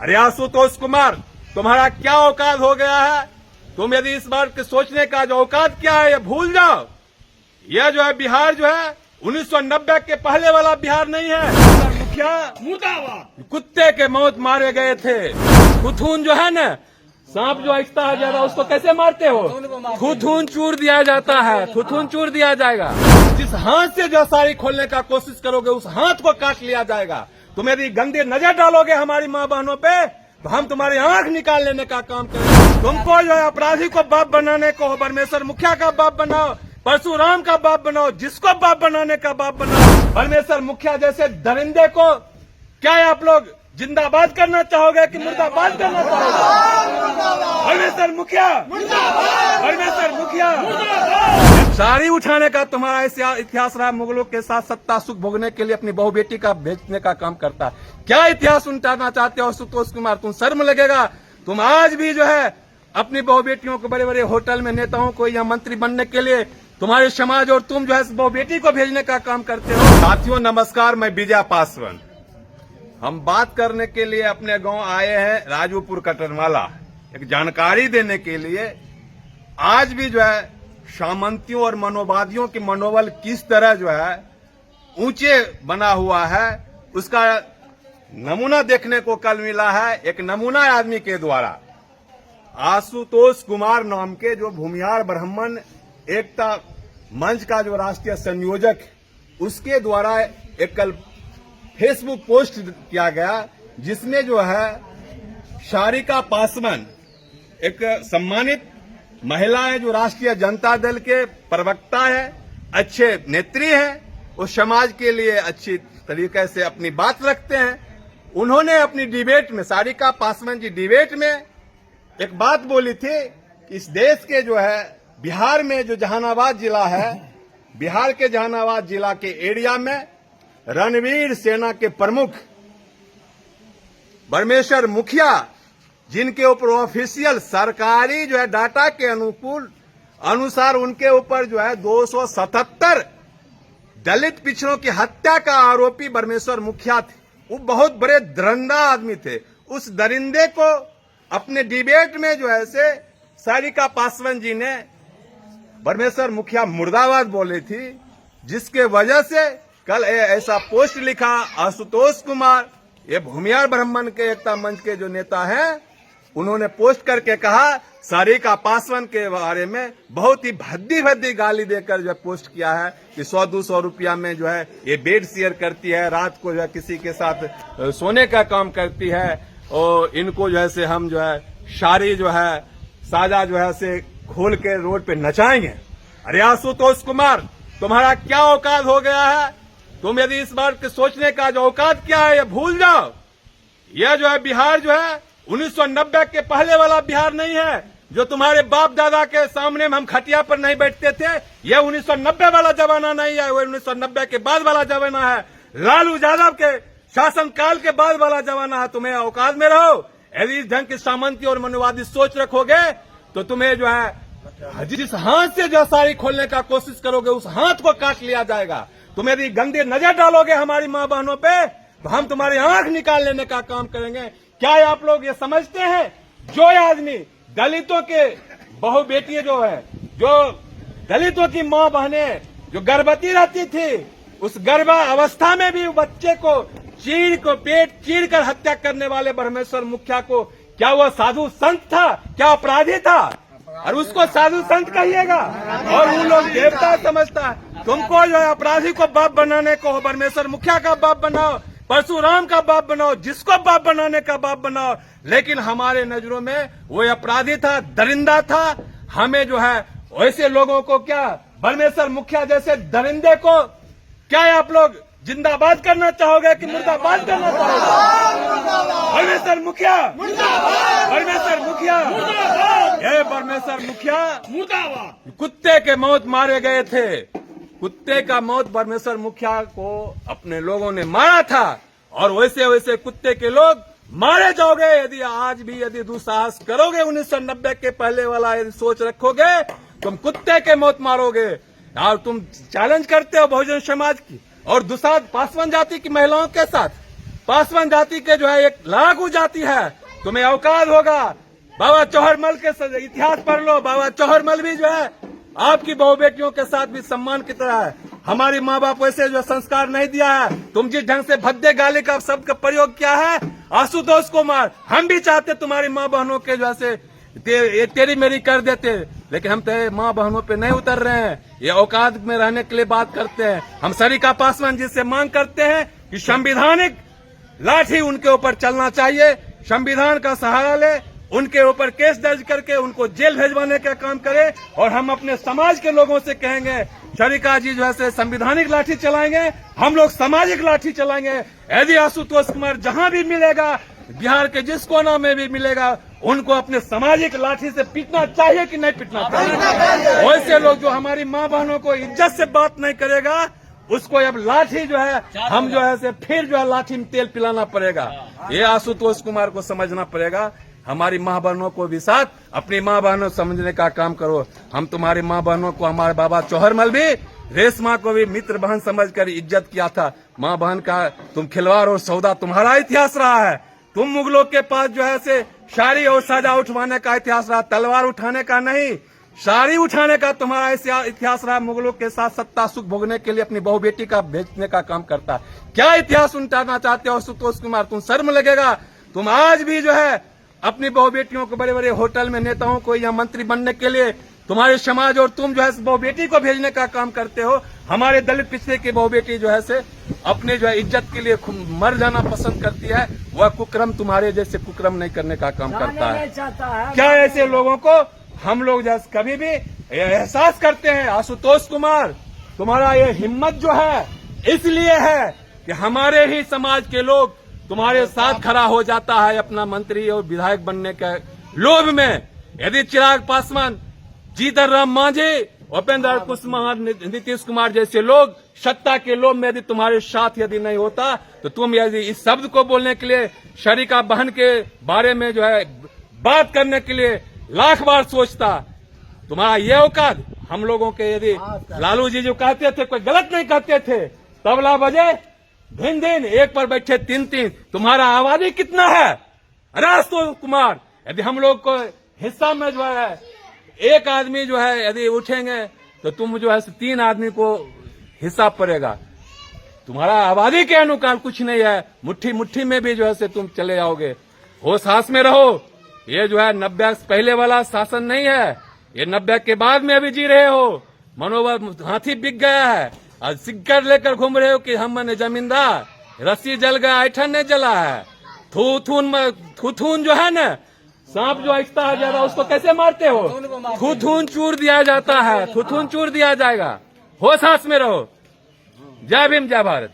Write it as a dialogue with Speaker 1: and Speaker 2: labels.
Speaker 1: अरे आशुतोष कुमार, तुम्हारा क्या औकात हो गया है? तुम यदि इस बार के सोचने का जो औकात क्या है ये भूल जाओ। यह जो है बिहार जो है 1990 के पहले वाला बिहार नहीं है। मुखिया मुर्दाबाद। कुत्ते के मौत मारे गए थे। खुथून जो है ना, सांप जो ऐसा है ज्यादा उसको कैसे मारते हो? खुथून चूर दिया जाता है, खुथून चूर दिया जाएगा। जिस हाथ से जो साड़ी खोलने का कोशिश करोगे उस हाथ को काट लिया जाएगा। तुम यदि गंदी नजर डालोगे हमारी माँ बहनों पे तो हम तुम्हारी आंख निकाल लेने का काम करेंगे। तुमको जो है अपराधी को बाप बनाने को परमेश्वर मुखिया का बाप बनाओ, परशुराम का बाप बनाओ, जिसको बाप बनाने का बाप बनाओ। परमेश्वर मुखिया जैसे दरिंदे को क्या आप लोग जिंदाबाद करना चाहोगे कि मुर्दाबाद करना चाहोगे? परमेश्वर मुखिया, परमेश्वर मुखिया। साड़ी उठाने का तुम्हारा इतिहास रहा। मुगलों के साथ सत्ता सुख भोगने के लिए अपनी बहू बेटी का बेचने का काम करता है। क्या इतिहास उल्टाना चाहते हो आशुतोष कुमार? तुम शर्म लगेगा। तुम आज भी जो है अपनी बहू बेटियों को बड़े बड़े होटल में नेताओं को या मंत्री बनने के लिए तुम्हारे समाज और तुम जो है बहू बेटी को भेजने का काम करते हो। साथियों नमस्कार, मैं विजय पासवान। हम बात करने के लिए अपने गांव आए हैं राजूपुर कटरमाला, एक जानकारी देने के लिए। आज भी जो है सामंतियों और मनोवादियों के मनोबल किस तरह जो है ऊंचे बना हुआ है उसका नमूना देखने को कल मिला है एक नमूना आदमी के द्वारा। आशुतोष कुमार नाम के जो भूमिहार ब्राह्मण एकता मंच का जो राष्ट्रीय संयोजक, उसके द्वारा एक कल फेसबुक पोस्ट किया गया जिसमें जो है सारिका पासवान एक सम्मानित महिला है जो राष्ट्रीय जनता दल के प्रवक्ता है, अच्छे नेत्री है, वो समाज के लिए अच्छी तरीके से अपनी बात रखते हैं। उन्होंने अपनी डिबेट में, सारिका पासवान जी डिबेट में एक बात बोली थी कि इस देश के जो है बिहार में जो जहानाबाद जिला है, बिहार के जहानाबाद जिला के एरिया में रणवीर सेना के प्रमुख परमेश्वर मुखिया, जिनके ऊपर ऑफिशियल सरकारी जो है डाटा के अनुसार उनके ऊपर जो है 277 दलित पिछड़ों की हत्या का आरोपी परमेश्वर मुखिया थे। वो बहुत बड़े दरिंदा आदमी थे। उस दरिंदे को अपने डिबेट में जो है से सारिका पासवान जी ने परमेश्वर मुखिया मुर्दाबाद बोली थी, जिसके वजह से कल ऐसा पोस्ट लिखा आशुतोष कुमार, ये भूमिहार ब्राह्मण के एकता मंच के जो नेता हैं, उन्होंने पोस्ट करके कहा सारिका पासवान के बारे में बहुत ही भद्दी गाली देकर जो पोस्ट किया है कि 100-200 रुपया में जो है ये बेड शेयर करती है, रात को जो है किसी के साथ सोने का काम करती है और इनको जो है से हम जो है साड़ी जो है साजा जो है से खोल के रोड पे नचाएंगे। अरे आशुतोष कुमार, तुम्हारा क्या औकात हो गया है? तुम यदि इस बार के सोचने का जो औकात क्या है ये भूल जाओ। यह जो है बिहार जो है 1990 के पहले वाला बिहार नहीं है जो तुम्हारे बाप दादा के सामने में हम खटिया पर नहीं बैठते थे। यह 1990 वाला जमाना नहीं है, वो 1990 के बाद वाला जमाना है। लालू यादव के शासन काल के बाद वाला जमाना है। तुम्हें औकात में रहो। यदि इस ढंग की सामंती और मनोवादी सोच रखोगे तो तुम्हें जो है जिस हाथ से जो साड़ी खोलने का कोशिश करोगे उस हाथ को काट लिया जाएगा। तुम यदि गंदी नजर डालोगे हमारी माँ बहनों पे तो हम तुम्हारी आंख निकाल लेने का काम करेंगे। क्या आप लोग ये समझते हैं जो आदमी दलितों के बहू बेटी जो है, जो दलितों की माँ बहनें जो गर्भवती रहती थी, उस गर्भा अवस्था में भी बच्चे को पेट चीर कर हत्या करने वाले परमेश्वर मुखिया को क्या वह साधु संत था? क्या अपराधी था? और उसको साधु संत कहिएगा और उन लोग देवता समझता है। तुमको जो है अपराधी को बाप बनाने को परमेश्वर मुखिया का बाप बनाओ, परशुराम का बाप बनाओ, जिसको बाप बनाने का बाप बनाओ। लेकिन हमारे नजरों में वो अपराधी था, दरिंदा था। हमें जो है वैसे लोगों को क्या परमेश्वर मुखिया जैसे दरिंदे को क्या आप लोग जिंदाबाद करना चाहोगे कि मुर्दाबाद करना चाहोगे? परमेश्वर मुखिया, परमेश्वर मुखिया, ये परमेश्वर मुखिया मुर्दाबाद। कुत्ते के मौत मारे गए थे। कुत्ते का मौत परमेश्वर मुखिया को अपने लोगों ने मारा था और वैसे वैसे कुत्ते के लोग मारे जाओगे यदि आज भी यदि दुस्साहस करोगे। 1990 के पहले वाला यदि सोच रखोगे तुम कुत्ते के मौत मारोगे। और तुम चैलेंज करते हो बहुजन समाज की और दुसाध पासवान जाति की महिलाओं के साथ।
Speaker 2: पासवान जाति के जो है एक लड़ाकू जाति है, तुम्हें औकात होगा। बाबा चौहरमल के इतिहास पढ़ लो। बाबा चौहरमल भी जो है आपकी बहू बेटियों के साथ भी सम्मान की तरह है। हमारी माँ बाप वैसे जो संस्कार नहीं दिया है। तुम जिस ढंग से भद्दे गाली का शब्द का प्रयोग किया है आशुतोष कुमार, हम भी चाहते तुम्हारी माँ बहनों के जो है तेरी मेरी कर देते, लेकिन हम तेरे माँ बहनों पे नहीं उतर रहे हैं। ये औकात में रहने के लिए बात करते हैं। हम सरिता पासवान जी से मांग करते हैं कि संवैधानिक लाठी उनके ऊपर चलना चाहिए, संविधान का सहारा ले, उनके ऊपर केस दर्ज करके उनको जेल भेजवाने का काम करे। और हम अपने समाज के लोगों से कहेंगे शरीका जी जो है संवैधानिक लाठी चलाएंगे, हम लोग सामाजिक लाठी चलाएंगे। यदि आशुतोष कुमार जहां भी मिलेगा, बिहार के जिस कोना में भी मिलेगा, उनको अपने सामाजिक लाठी से पीटना चाहिए कि नहीं पीटना चाहिए। वैसे लोग जो हमारी माँ बहनों को इज्जत से बात नहीं करेगा, उसको अब लाठी जो है हम जो है फिर जो है लाठी में तेल पिलाना पड़ेगा। ये आशुतोष कुमार को समझना पड़ेगा। हमारी माँ बहनों को भी साथ अपनी माँ बहनों समझने का काम करो। हम तुम्हारी माँ बहनों को, हमारे बाबा चौहरमल भी रेशमा को भी मित्र बहन समझकर इज्जत किया था। माँ बहन का तुम खिलवाड़ और सौदा तुम्हारा इतिहास रहा है। तुम मुगलों के पास जो है शारी और सजा उठवाने का इतिहास रहा, तलवार उठाने का नहीं, शारी उठाने का तुम्हारा इतिहास रहा। मुगलों के साथ सत्ता सुख भोगने के लिए अपनी बहू बेटी का भेजने का काम करता। क्या इतिहास उल्टाना चाहते हो आशुतोष कुमार? तुम शर्म लगेगा। तुम आज भी जो है अपनी बहू बेटियों को बड़े बड़े होटल में नेताओं को या मंत्री बनने के लिए तुम्हारे समाज और तुम जो है बहू बेटी को भेजने का काम करते हो। हमारे दलित पिछड़े की बहू बेटी जो है अपने जो है इज्जत के लिए मर जाना पसंद करती है। वह कुक्रम तुम्हारे जैसे कुक्रम नहीं करने का काम करता है। क्या ऐसे लोगों को हम लोग जैसे कभी भी एहसास करते हैं? आशुतोष कुमार, तुम्हारा ये हिम्मत जो है इसलिए है कि हमारे ही समाज के लोग तुम्हारे साथ खड़ा हो जाता है अपना मंत्री और विधायक बनने के लोभ में। यदि चिराग पासवान, जीतन राम मांझी, उपेंद्र कुशवाहा, नीतीश कुमार जैसे लोग सत्ता के लोभ में यदि तुम्हारे साथ यदि नहीं होता, तो तुम यदि इस शब्द को बोलने के लिए, शरीका बहन के बारे में जो है बात करने के लिए लाख बार सोचता। तुम्हारा ये औकात हम लोगों के, यदि लालू जी जो कहते थे कोई गलत नहीं कहते थे, तबला बजे दिन दिन एक पर बैठे तीन तीन, तुम्हारा आबादी कितना है? अरे आशुतोष कुमार, यदि हम लोग को हिस्सा में जो है एक आदमी जो है यदि उठेंगे तो तुम जो है 3 आदमी को हिस्सा पड़ेगा। तुम्हारा आबादी के अनुकाल कुछ नहीं है। मुट्ठी मुट्ठी में भी जो है तुम चले जाओगे। होश हास में रहो। ये जो है 90 से पहले वाला शासन नहीं है, ये 90 के बाद में अभी जी रहे हो। मनोबल हाथी बिक गया है, आज सिक्कर लेकर घूम रहे हो कि हम ने जमींदार। रस्सी जल गया, ऐठन नहीं जला है। थूथून जो है ना, सांप जो ऐसा है ज्यादा, उसको कैसे मारते हो? थूथून चूर दिया जाता है, थूथून चूर दिया जाएगा। होश हास में रहो। जय भीम, जय भारत।